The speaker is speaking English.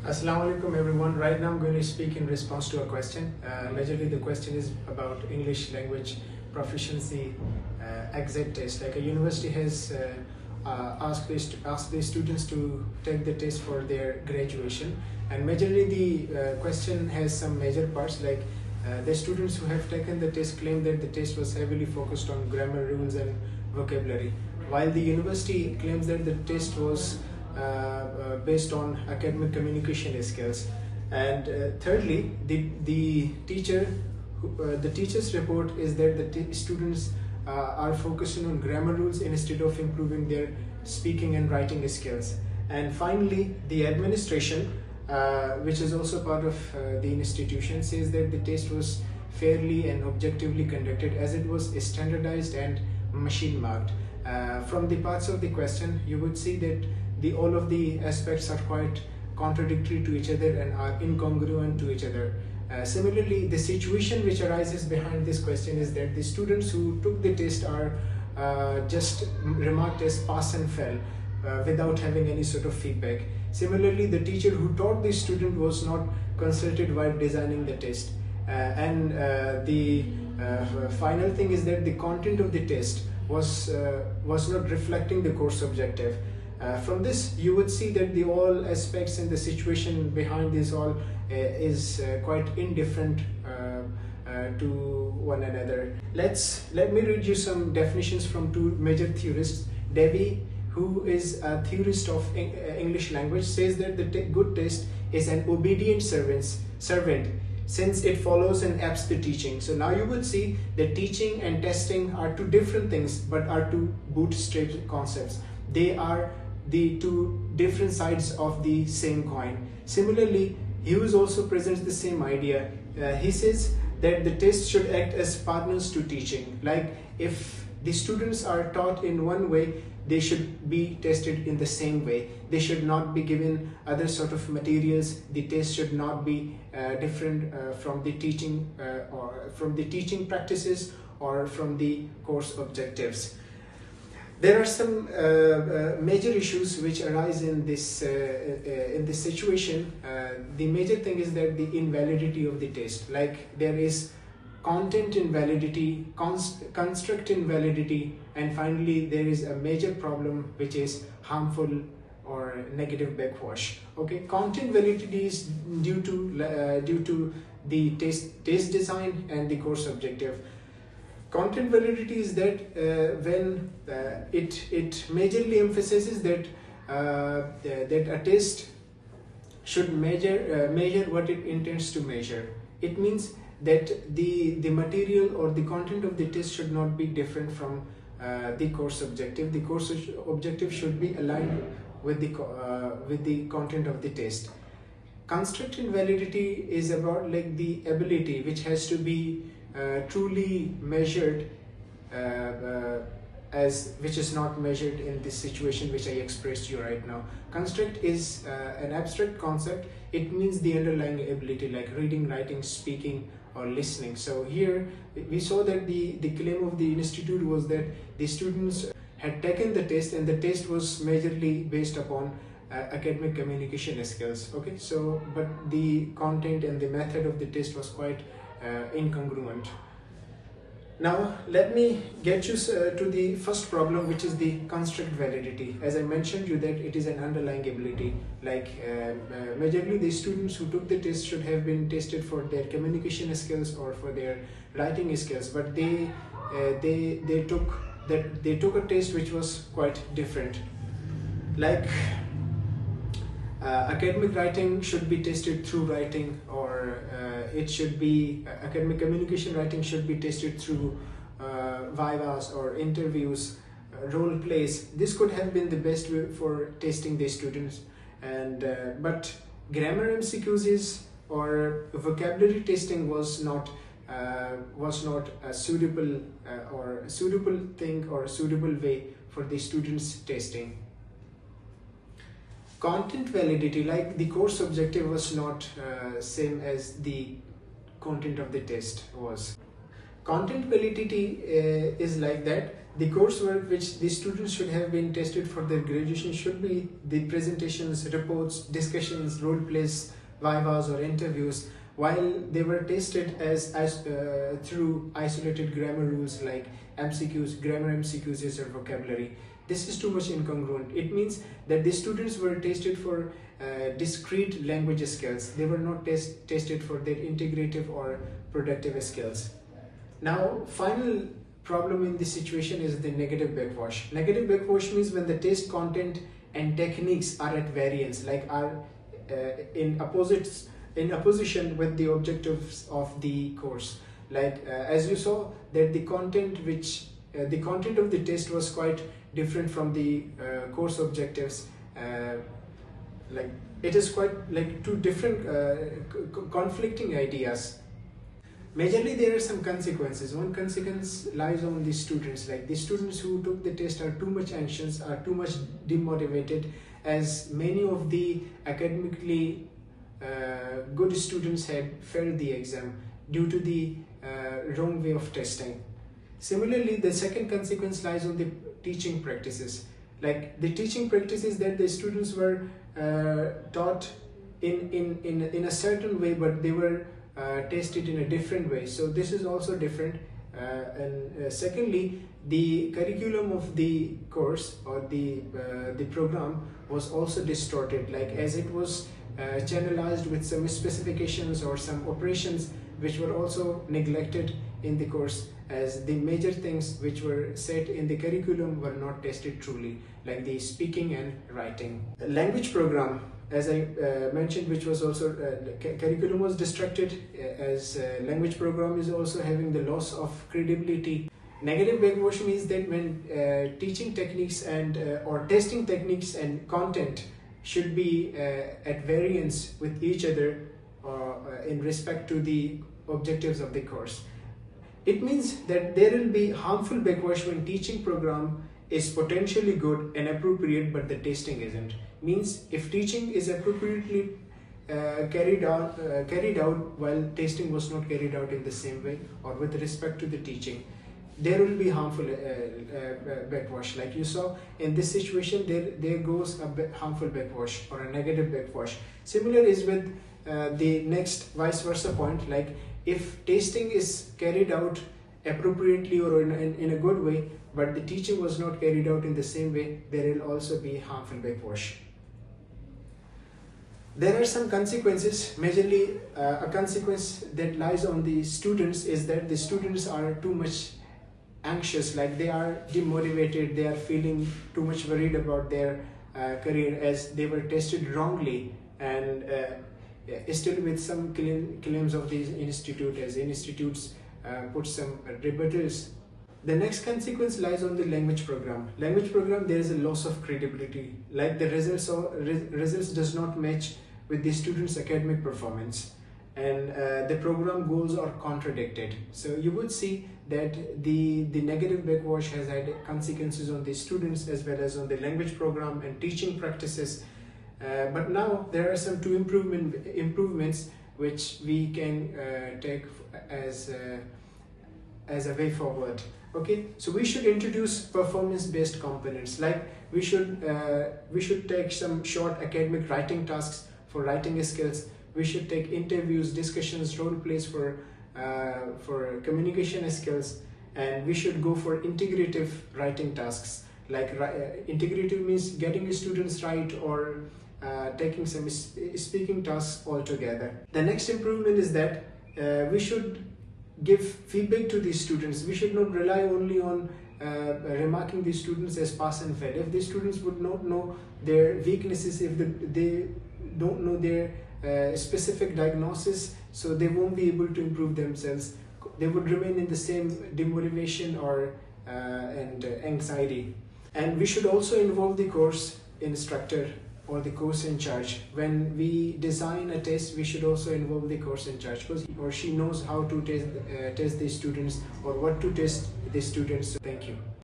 Assalamu alaikum everyone. Right now I'm going to speak in response to a question. Majorly the question is about English language proficiency exit test. Like a university has asked the students to take the test for their graduation, and majorly the question has some major parts like the students who have taken the test claim that the test was heavily focused on grammar rules and vocabulary, while the university claims that the test was based on academic communication skills. And thirdly, the teacher's report is that the students are focusing on grammar rules instead of improving their speaking and writing skills. And finally, the administration, which is also part of the institution, says that the test was fairly and objectively conducted as it was standardized and machine marked. From the parts of the question, you would see that all of the aspects are quite contradictory to each other and are incongruent to each other. Similarly, the situation which arises behind this question is that the students who took the test are just remarked as pass and fail without having any sort of feedback. Similarly, the teacher who taught the student was not consulted while designing the test. And the final thing is that the content of the test was not reflecting the course objective. From this, you would see that the all aspects and the situation behind this all is quite indifferent to one another. Let me read you some definitions from two major theorists. Davy, who is a theorist of English language, says that the good test is an obedient servant since it follows and apps the teaching. So now you will see that teaching and testing are two different things but are two bootstrap concepts. They are the two different sides of the same coin. Similarly, Hughes also presents the same idea. He says that the test should act as partners to teaching. Like if the students are taught in one way, they should be tested in the same way. They should not be given other sort of materials. The test should not be different from the teaching or from the teaching practices or from the course objectives. There are some major issues which arise in this situation. The major thing is that the invalidity of the test. Like there is content invalidity, construct invalidity, and finally there is a major problem which is harmful or negative backwash. Okay, content validity is due to the test design and the course objective. Content validity is that when it majorly emphasizes that a test should measure what it intends to measure. It means that the material or the content of the test should not be different from the course objective. The course objective should be aligned with the content of the test. Construct invalidity is about like the ability which has to be truly measured which is not measured in this situation which I expressed to you right now. Construct is an abstract concept. It means the underlying ability like reading, writing, speaking or listening. So here we saw that the claim of the institute was that the students had taken the test and the test was majorly based upon academic communication skills. Okay, so but the content and the method of the test was quite incongruent. Now let me get you to the first problem, which is the construct validity. As I mentioned you that it is an underlying ability. Like majorly the students who took the test should have been tested for their communication skills or for their writing skills, but they took a test which was quite different. Like academic writing should be tested through writing, or it should be academic communication writing should be tested through vivas or interviews, role plays. This could have been the best way for testing the students, and but grammar MCQs or vocabulary testing was not a suitable thing or a suitable way for the students testing. Content validity, like the course objective was not same as the content of the test was. Content validity is like that. The coursework which the students should have been tested for their graduation should be the presentations, reports, discussions, role plays, vivas or interviews, while they were tested as through isolated grammar rules like MCQs, grammar MCQs is your vocabulary. This is too much incongruent. It means that the students were tested for discrete language skills. They were not tested for their integrative or productive skills. Now, final problem in this situation is the negative backwash. Negative backwash means when the test content and techniques are at variance, like are in opposition with the objectives of the course. Like as you saw that the content of the test was quite different from the course objectives. Like it is quite like two different conflicting ideas. Majorly there are some consequences. One consequence lies on the students, like the students who took the test are too much anxious, are too much demotivated, as many of the academically good students had failed the exam due to the wrong way of testing. Similarly, the second consequence lies on the teaching practices. Like the teaching practices that the students were taught in a certain way, but they were tested in a different way. So this is also different. Secondly, the curriculum of the course or the program was also distorted, like as it was channelized with some specifications or some operations which were also neglected in the course, as the major things which were set in the curriculum were not tested truly, like the speaking and writing. Language program, as I mentioned, which was also curriculum was destructed, as language program is also having the loss of credibility. Negative backwash means that when teaching techniques and or testing techniques and content should be at variance with each other in respect to the objectives of the course. It means that there will be harmful backwash when teaching program is potentially good and appropriate, but the testing isn't. Means if teaching is appropriately carried out while testing was not carried out in the same way or with respect to the teaching, there will be harmful backwash. Like you saw in this situation, there goes a harmful backwash or a negative backwash. Similar is with the next vice versa point, like if testing is carried out appropriately or in a good way, but the teaching was not carried out in the same way, there will also be harmful backwash. There are some consequences. Majorly, a consequence that lies on the students is that the students are too much anxious, like they are demotivated, they are feeling too much worried about their career, as they were tested wrongly, and still with some claims of these institute, as institutes put some rebuttals. The next consequence lies on the language program. Language program, there is a loss of credibility, like the results does not match with the students' academic performance, and the program goals are contradicted. So you would see that the negative backwash has had consequences on the students as well as on the language program and teaching practices. But now there are some two improvements which we can take as a way forward. Okay, so we should introduce performance-based components. Like we should take some short academic writing tasks for writing skills. We should take interviews, discussions, role plays for communication skills, and we should go for integrative writing tasks. Like integrative means getting students right or taking some speaking tasks altogether. The next improvement is that we should give feedback to the students. We should not rely only on remarking the students as pass and fail. If the students would not know their weaknesses, if they don't know their specific diagnosis, so they won't be able to improve themselves. They would remain in the same demotivation or and anxiety. And we should also involve the course instructor or the course in charge. When we design a test, we should also involve the course in charge, because he or she knows how to test the students or what to test the students. Thank you.